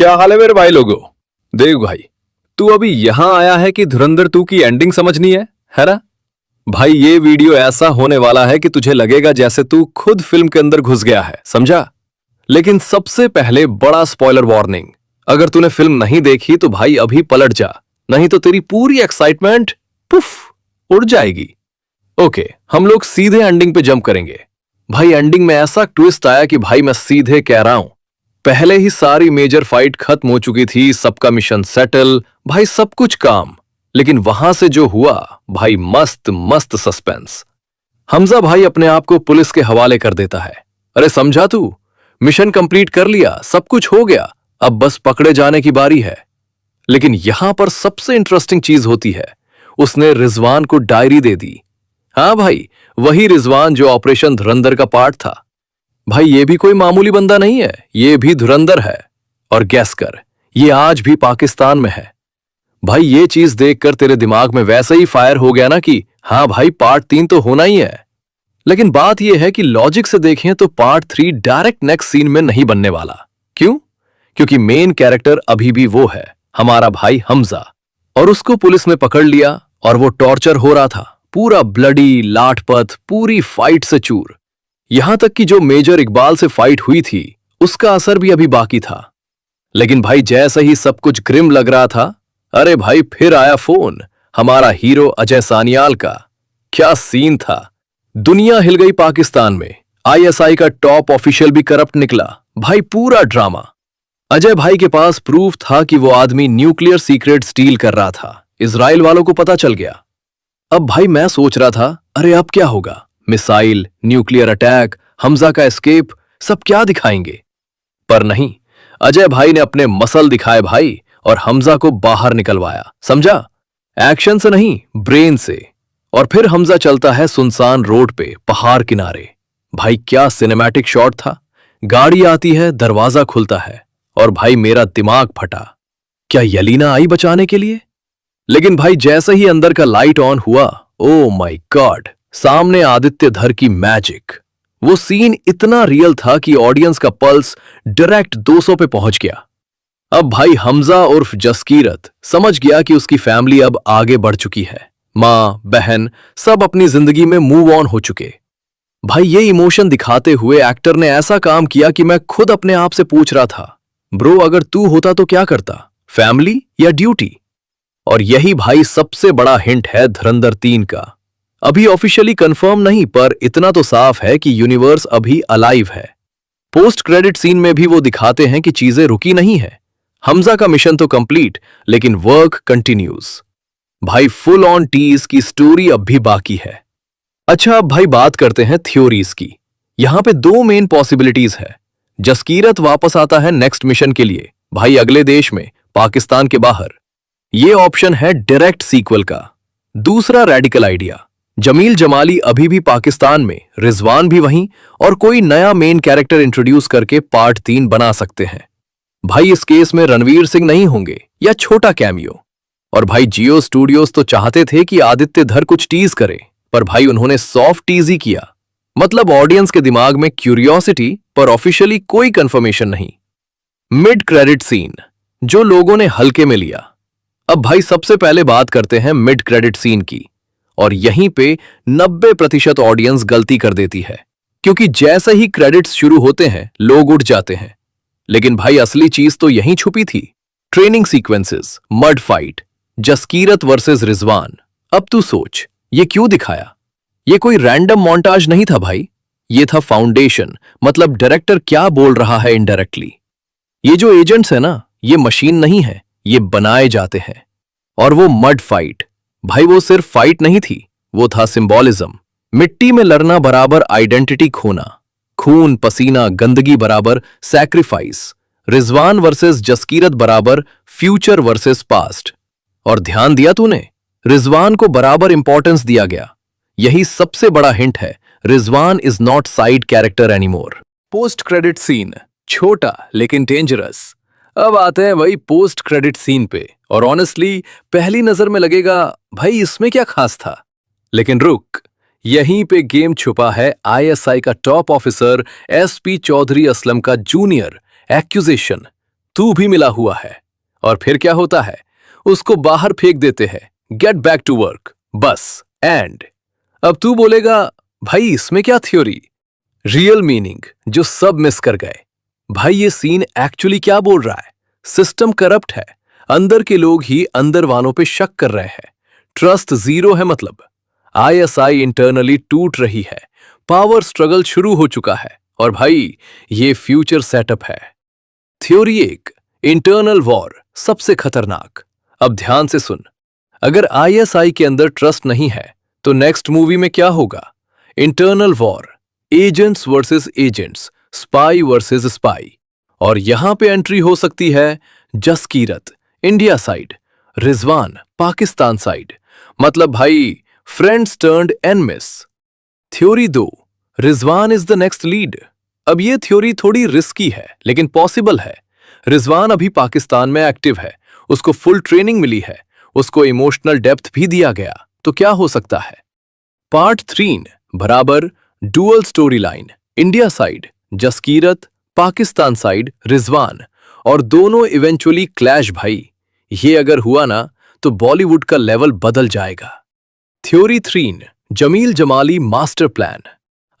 क्या हाल है मेरे भाई लोगों। देख भाई, तू अभी यहां आया है कि धुरंधर 2 की एंडिंग समझनी है ना? भाई ये वीडियो ऐसा होने वाला है कि तुझे लगेगा जैसे तू खुद फिल्म के अंदर घुस गया है, समझा? लेकिन सबसे पहले बड़ा स्पॉइलर वार्निंग। अगर तूने फिल्म नहीं देखी तो भाई अभी पलट जा, नहीं तो तेरी पूरी एक्साइटमेंट पुफ उड़ जाएगी। ओके, हम लोग सीधे एंडिंग पे जंप करेंगे। भाई एंडिंग में ऐसा ट्विस्ट आया कि भाई मैं सीधे कह रहा हूं, पहले ही सारी मेजर फाइट खत्म हो चुकी थी, सबका मिशन सेटल, भाई सब कुछ काम। लेकिन वहां से जो हुआ भाई, मस्त मस्त सस्पेंस। हमजा भाई अपने आप को पुलिस के हवाले कर देता है। अरे समझा तू, मिशन कंप्लीट कर लिया, सब कुछ हो गया, अब बस पकड़े जाने की बारी है। लेकिन यहां पर सबसे इंटरेस्टिंग चीज होती है, उसने रिजवान को डायरी दे दी। हाँ भाई, वही रिजवान जो ऑपरेशन धुरंधर का पार्ट था। भाई ये भी कोई मामूली बंदा नहीं है, ये भी धुरंधर है। और गैस कर, ये आज भी पाकिस्तान में है। भाई ये चीज देखकर तेरे दिमाग में वैसे ही फायर हो गया ना कि हाँ भाई पार्ट 3 तो होना ही है। लेकिन बात यह है कि लॉजिक से देखें तो पार्ट 3 डायरेक्ट नेक्स्ट सीन में नहीं बनने वाला। क्यों? क्योंकि मेन कैरेक्टर अभी भी वो है, हमारा भाई हमजा। और उसको पुलिस ने पकड़ लिया और वो टॉर्चर हो रहा था, पूरा ब्लडी लाठपत, पूरी फाइट से चूर। यहां तक कि जो मेजर इकबाल से फाइट हुई थी उसका असर भी अभी बाकी था। लेकिन भाई जैसे ही सब कुछ ग्रिम लग रहा था, अरे भाई फिर आया फोन हमारा हीरो अजय सानियाल का। क्या सीन था, दुनिया हिल गई पाकिस्तान में। आईएसआई का टॉप ऑफिशियल भी करप्ट निकला, भाई पूरा ड्रामा। अजय भाई के पास प्रूफ था कि वो आदमी न्यूक्लियर सीक्रेट स्टील कर रहा था, इजराइल वालों को पता चल गया। अब भाई मैं सोच रहा था, अरे अब क्या होगा, मिसाइल, न्यूक्लियर अटैक, हमजा का एस्केप, सब क्या दिखाएंगे। पर नहीं, अजय भाई ने अपने मसल दिखाए भाई और हमजा को बाहर निकलवाया, समझा? एक्शन से नहीं, ब्रेन से। और फिर हमजा चलता है सुनसान रोड पे, पहाड़ किनारे। भाई क्या सिनेमैटिक शॉट था। गाड़ी आती है, दरवाजा खुलता है और भाई मेरा दिमाग फटा। क्या यलीना आई बचाने के लिए? लेकिन भाई जैसे ही अंदर का लाइट ऑन हुआ, ओ माय गॉड, सामने आदित्य धर की मैजिक। वो सीन इतना रियल था कि ऑडियंस का पल्स डायरेक्ट 200 पे पहुंच गया। अब भाई हमजा उर्फ जसकीरत समझ गया कि उसकी फैमिली अब आगे बढ़ चुकी है। मां, बहन सब अपनी जिंदगी में मूव ऑन हो चुके। भाई ये इमोशन दिखाते हुए एक्टर ने ऐसा काम किया कि मैं खुद अपने आप से पूछ रहा था, ब्रो अगर तू होता तो क्या करता, फैमिली या ड्यूटी? और यही भाई सबसे बड़ा हिंट है धुरंधर 3 का। अभी ऑफिशियली कंफर्म नहीं, पर इतना तो साफ है कि यूनिवर्स अभी अलाइव है। पोस्ट क्रेडिट सीन में भी वो दिखाते हैं कि चीजें रुकी नहीं है। हमजा का मिशन तो कंप्लीट, लेकिन वर्क कंटिन्यूज। भाई फुल ऑन टीज की स्टोरी अब भी बाकी है। अच्छा अब भाई बात करते हैं थ्योरीज की। यहां पे 2 मेन पॉसिबिलिटीज है। जसकीरत वापस आता है नेक्स्ट मिशन के लिए, भाई अगले देश में, पाकिस्तान के बाहर। ये ऑप्शन है डायरेक्ट सीक्वल का। दूसरा रेडिकल आइडिया, जमील जमाली अभी भी पाकिस्तान में, रिजवान भी वहीं, और कोई नया मेन कैरेक्टर इंट्रोड्यूस करके पार्ट 3 बना सकते हैं। भाई इस केस में रणवीर सिंह नहीं होंगे या छोटा कैमियो। और भाई जियो स्टूडियोज तो चाहते थे कि आदित्य धर कुछ टीज करे, पर भाई उन्होंने सॉफ्ट टीज ही किया। मतलब ऑडियंस के दिमाग में क्यूरियोसिटी, पर ऑफिशियली कोई कंफर्मेशन नहीं। मिड क्रेडिट सीन जो लोगों ने हल्के में लिया। अब भाई सबसे पहले बात करते हैं मिड क्रेडिट सीन की। और यहीं पे 90% ऑडियंस गलती कर देती है, क्योंकि जैसे ही क्रेडिट्स शुरू होते हैं लोग उठ जाते हैं। लेकिन भाई असली चीज तो यहीं छुपी थी। Training sequences, mud fight, Jaskirat versus Rizwan. अब तू सोच, ये क्यों दिखाया? ये कोई रैंडम मोन्टाज नहीं था भाई, ये था फाउंडेशन। मतलब डायरेक्टर क्या बोल रहा है इनडायरेक्टली। ये जो एजेंट्स है ना, ये मशीन नहीं है, ये बनाए जाते हैं। और वो मड फाइट, भाई वो सिर्फ फाइट नहीं थी, वो था सिंबॉलिज्म। मिट्टी में लड़ना बराबर आइडेंटिटी खोना, खून पसीना गंदगी बराबर सैक्रिफाइस। रिजवान वर्सेस जसकीरत बराबर फ्यूचर वर्सेस पास्ट। और ध्यान दिया तूने, रिजवान को बराबर इंपॉर्टेंस दिया गया। यही सबसे बड़ा हिंट है, Rizwan is not side character anymore. Post credit scene छोटा लेकिन डेंजरस। अब आते हैं वही पोस्ट क्रेडिट सीन पे, और ऑनेस्टली पहली नजर में लगेगा भाई इसमें क्या खास था। लेकिन रुक, यहीं पे गेम छुपा है। आईएसआई का top officer SP Chaudhary Aslam का जूनियर एक्यूजेशन, तू भी मिला हुआ है। और फिर क्या होता है, उसको बाहर फेंक देते हैं, गेट बैक टू वर्क, बस एंड। अब तू बोलेगा भाई इसमें क्या थ्योरी, रियल मीनिंग जो सब मिस कर गए। भाई ये सीन एक्चुअली क्या बोल रहा है, सिस्टम करप्ट है, अंदर के लोग ही अंदर वालों पे शक कर रहे हैं, ट्रस्ट जीरो है, मतलब आईएसआई इंटरनली टूट रही है, पावर स्ट्रगल शुरू हो चुका है। और भाई ये फ्यूचर सेटअप है। थ्योरी 1, इंटरनल वॉर सबसे खतरनाक। अब ध्यान से सुन, अगर आईएसआई के अंदर ट्रस्ट नहीं है तो नेक्स्ट मूवी में क्या होगा, internal war, agents versus agents, spy versus spy. और यहां पे एंट्री हो सकती है Jaskirat India side, Rizwan Pakistan side, मतलब भाई friends turned enemies. Theory 2, Rizwan is the next lead. अब ये थ्योरी थोड़ी रिस्की है लेकिन पॉसिबल है। रिजवान अभी पाकिस्तान में एक्टिव है, उसको फुल ट्रेनिंग मिली है, उसको इमोशनल डेप्थ भी दिया गया, तो क्या हो सकता है। पार्ट 3 बराबर dual story line, India side Jaskirat, Pakistan side Rizwan, और दोनों इवेंचुअली क्लैश। भाई ये अगर हुआ ना तो बॉलीवुड का लेवल बदल जाएगा। Theory 3, Jamil Jamali master plan.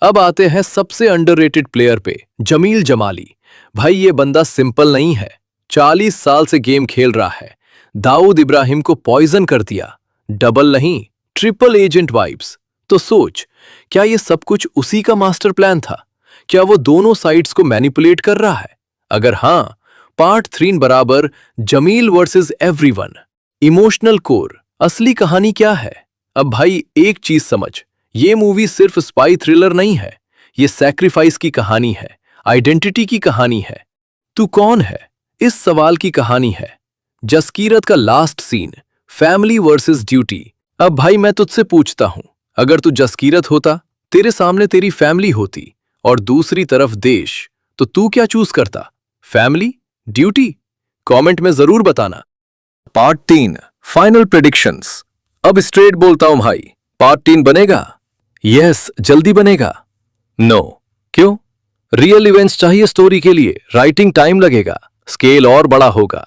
अब आते हैं सबसे अंडररेटेड प्लेयर पे, जमील जमाली। भाई ये बंदा सिंपल नहीं है, 40 साल से गेम खेल रहा है, दाऊद इब्राहिम को पॉइजन कर दिया, डबल नहीं ट्रिपल एजेंट वाइब्स। तो सोच, क्या ये सब कुछ उसी का मास्टर प्लान था? क्या वो दोनों साइड्स को मैनिपुलेट कर रहा है? अगर हां, पार्ट 3 बराबर Jamil versus everyone, emotional core, असली कहानी क्या है? अब भाई एक चीज समझ, ये मूवी सिर्फ स्पाई थ्रिलर नहीं है, ये सैक्रिफाइस की कहानी है, आइडेंटिटी की कहानी है। तू कौन है, इस सवाल की कहानी है। जसकीरत का last scene, family versus duty. अब भाई मैं तुझसे पूछता हूं, अगर तू जसकीरत होता, तेरे सामने तेरी फैमिली होती और दूसरी तरफ देश, तो तू क्या चूज करता, फैमिली ड्यूटी? कमेंट में जरूर बताना। Part 3 final predictions. अब स्ट्रेट बोलता हूं भाई, पार्ट 3 बनेगा? यस, जल्दी बनेगा। नो, क्यों? रियल इवेंट्स चाहिए स्टोरी के लिए, राइटिंग टाइम लगेगा, स्केल और बड़ा होगा।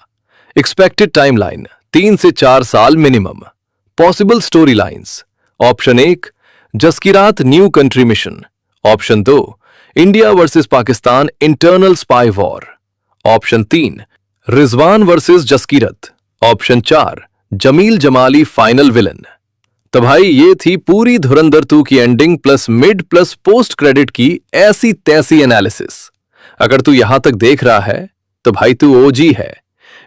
एक्सपेक्टेड टाइमलाइन 3 से 4 साल minimum. Possible story lines, option 1 Jaskirat new country mission, option 2 India versus Pakistan internal spy war, option 3 Rizwan versus Jaskirat, option 4 Jameel Jamali final villain. तो भाई ये थी पूरी धुरंधर 2 की ending plus mid plus post credit की ऐसी तैसी एनालिसिस। अगर तू यहां तक देख रहा है तो भाई तू ओजी है।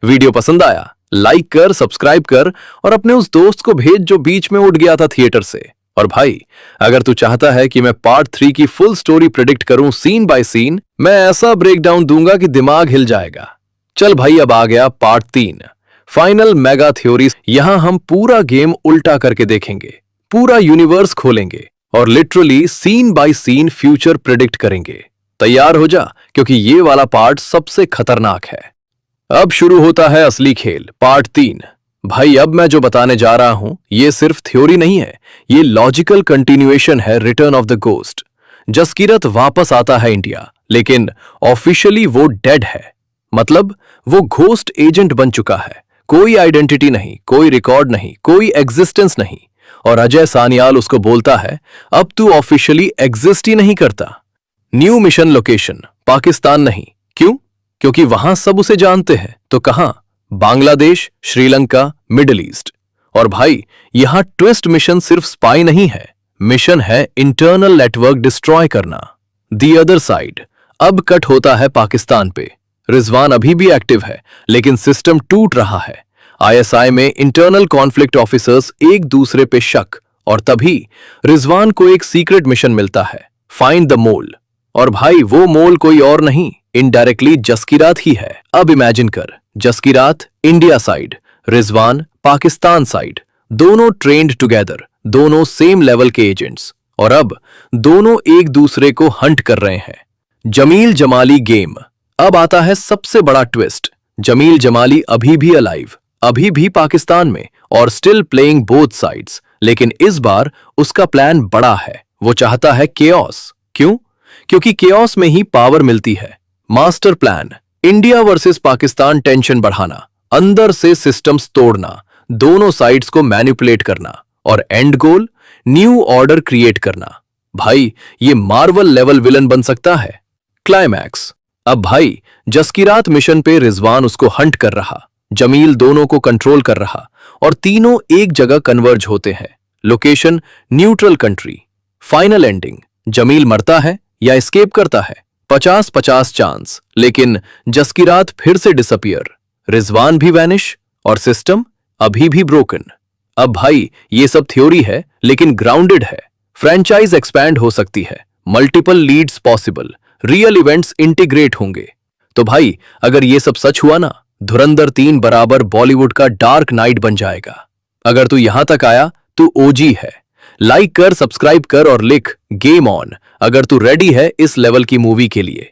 वीडियो पसंद आया, लाइक कर, सब्सक्राइब कर और अपने उस दोस्त को भेज जो बीच में उठ गया था थिएटर से। और भाई अगर तू चाहता है कि मैं पार्ट 3 की फुल स्टोरी प्रेडिक्ट करूं सीन बाय सीन, मैं ऐसा ब्रेकडाउन दूंगा कि दिमाग हिल जाएगा। चल भाई, अब आ गया पार्ट 3 फाइनल मेगा थ्योरीज। यहां हम पूरा गेम उल्टा करके देखेंगे, पूरा यूनिवर्स खोलेंगे और literally scene by scene future predict करेंगे। तैयार हो जा, क्योंकि ये वाला पार्ट सबसे खतरनाक है। अब शुरू होता है असली खेल, पार्ट 3। भाई अब मैं जो बताने जा रहा हूं ये सिर्फ थ्योरी नहीं है, ये लॉजिकल कंटिन्यूएशन है return of the ghost. Jaskirat वापस आता है इंडिया, लेकिन ऑफिशियली वो डेड है, मतलब वो घोस्ट एजेंट बन चुका है। कोई आइडेंटिटी नहीं, कोई रिकॉर्ड नहीं, कोई एग्जिस्टेंस नहीं। और अजय सानियाल उसको बोलता है, अब तू ऑफिशियली एग्जिस्ट ही नहीं करता। न्यू मिशन लोकेशन पाकिस्तान नहीं, क्यों? क्योंकि वहां सब उसे जानते हैं। तो कहां? Bangladesh, Sri Lanka, middle east. और भाई यहां ट्विस्ट मिशन सिर्फ स्पाई नहीं है, मिशन है इंटरनल नेटवर्क डिस्ट्रॉय करना। दी अदर साइड अब कट होता है पाकिस्तान पे। रिजवान अभी भी एक्टिव है, लेकिन सिस्टम टूट रहा है। आईएसआई में इंटरनल कॉन्फ्लिक्ट ऑफिसर्स एक दूसरे पे शक, और तभी रिजवान को एक सीक्रेट मिशन मिलता है, फाइंड द मोल। और भाई वो मोल कोई और नहीं, इनडायरेक्टली जसकीरात ही है। अब इमेजिन कर, Jaskirat India side, Rizwan Pakistan side, दोनों ट्रेंड टुगेदर, दोनों सेम लेवल के एजेंट्स, और अब दोनों एक दूसरे को हंट कर रहे हैं। जमील जमाली गेम। अब आता है सबसे बड़ा ट्विस्ट। जमील जमाली अभी भी अलाइव, अभी भी पाकिस्तान में, और स्टिल प्लेइंग बोथ साइड्स। लेकिन इस बार उसका प्लान बड़ा है, वो चाहता है केओस। क्यों? क्योंकि केओस में ही पावर मिलती है। Master plan, India versus Pakistan tension बढ़ाना, अंदर से सिस्टम्स तोड़ना, दोनों साइड्स को मैनिपुलेट करना और and goal new order create करना। भाई ये मार्वल लेवल विलन बन सकता है। क्लाइमैक्स, अब भाई जस्किरात मिशन पे रिजवान उसको हंट कर रहा, जमील दोनों को कंट्रोल कर रहा और तीनों एक जगह कन्वर्ज होते हैं। Location neutral country. Final ending, Jamil मरता है या एस्केप करता है, 50-50 चांस, लेकिन जस्किरात फिर से डिसअपियर, रिजवान भी वैनिश और सिस्टम अभी भी ब्रोकन। अब भाई ये सब थ्योरी है लेकिन ग्राउंडेड है। फ्रेंचाइज एक्सपैंड हो सकती है, multiple leads possible, real events integrate होंगे। तो भाई अगर ये सब सच हुआ ना, धुरंधर 3 बराबर बॉलीवुड का डार्क नाइट बन जाएगा। अगर तू यहां तक आया तू ओजी है। लाइक कर, सब्सक्राइब कर और लिख गेम ऑन अगर तू रेडी है इस लेवल की मूवी के लिए।